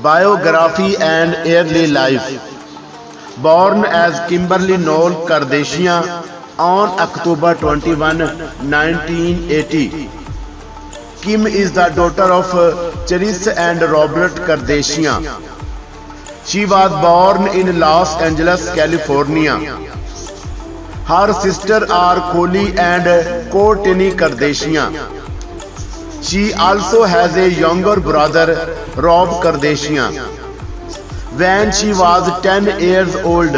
Biography and Early Life. Born as Kіmberlу Nоеl Каrdаਜ਼hіan on October 21, 1980. Kim is the daughter of Shrіઝ and Rੋbેrt Каrdаਜ਼hіan. She was born in LоЗ Angeleझ, California. Her sisters are Khlое and Коurtnеу Каردаઝhіan. She also has a younger brother, Rоb Каردаઝhіan. When she was 10 years old,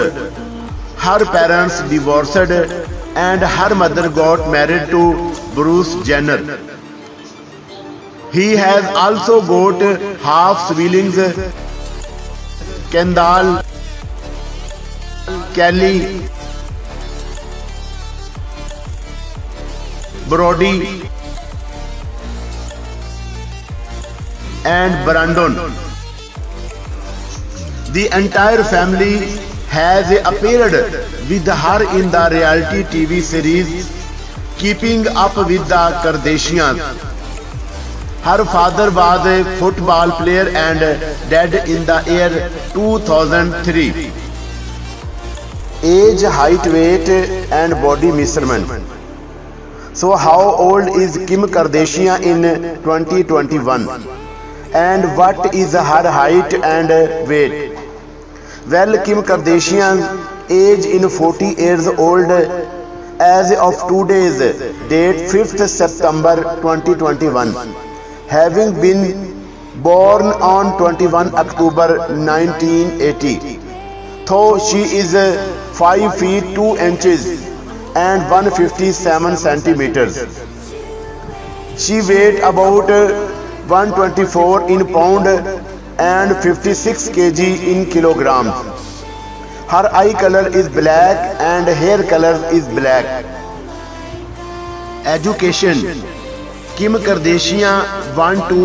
her parents divorced and her mother got married to Vruse Јennеr. He has also got half-ज़ிblіngձ, Kendall, Kelly, Brody, and Brandon. The entire family has appeared with her in the reality TV series Keeping Up with the Kardashians. Her father was a football player and died in the year 2003. Age, height, weight, and body measurement. So how old is Kim Kardashian in 2021? And what is her height and weight? Well, Kim Kardashian's age in 40 years old as of today's date 5th September 2021, having been born on 21 October 1980. Though she is 5 feet 2 inches and 157 centimeters. She weighs about 124 in pound and 56 kg in kilograms. Her eye color is black and hair color is black. Education. Kim Kardashian went to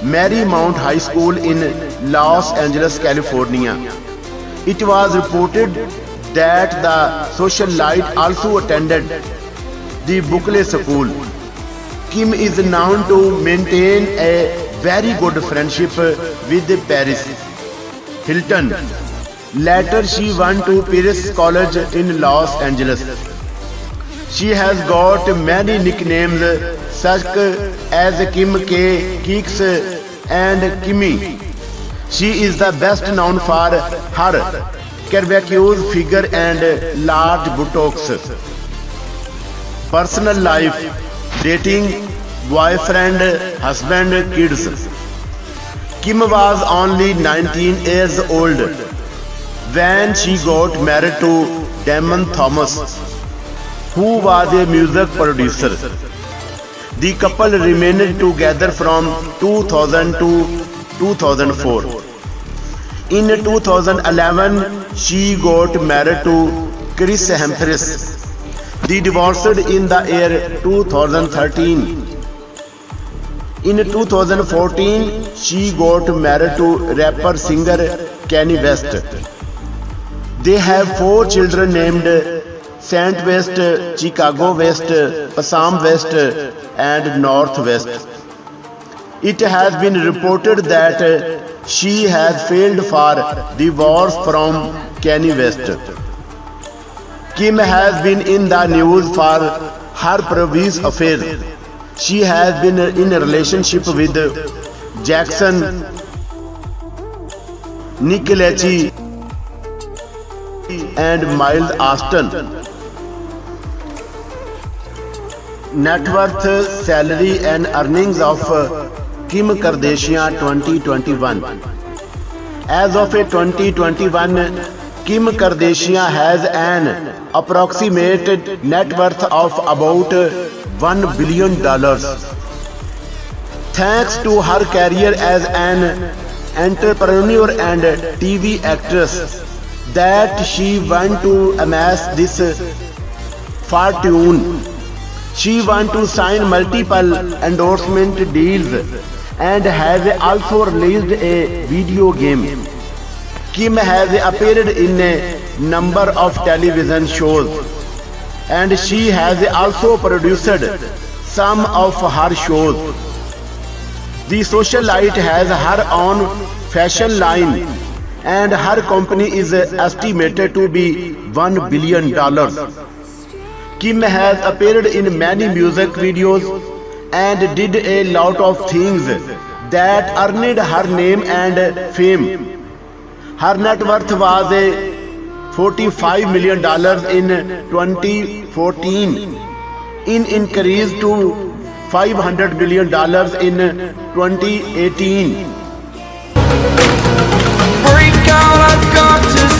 Marymount High School in Los Angeles, California. It was reported that the socialite also attended the Berkeley School. Kim is known to maintain a very good friendship with Paris Hilton. Later she went to Paris College in Los Angeles. She has got many nicknames such as Kim K, Keeks and Kimmy. She is the best known for her curvaceous figure and large buttocks. Personal life, dating, boyfriend, husband, kids. Kim was only 19 years old when she got married to Damon Thomas, who was a music producer. The couple remained together from 2000 to 2004. In 2011, she got married to Chris Hemsworth. They divorced in the year 2013. In 2014, she got married to rapper-singer Kanye West. They have 4 children named Saint West, Chicago West, Passam West, and Northwest. It has been reported that she has filed for divorce from Kanye West. Kim has been in the news for her previous affairs. She has been in a relationship with Jackson, Nick Lachey, and Miles Austin. Net worth, salary and earnings of Kim Kardashian 2021. As of 2021, Kim Kardashian has an approximate net worth of about $1 billion. Thanks to her career as an entrepreneur and TV actress, that she went to amass this fortune. She went to sign multiple endorsement deals and has also released a video game. Kim has appeared in a number of television shows and she has also produced some of her shows. The socialite has her own fashion line, and her company is estimated to be $1 billion. Kim has appeared in many music videos and did a lot of things that earned her name and fame. Her net worth was $45 million in 2014, increased to $500 million in 2018. Break out, I've got to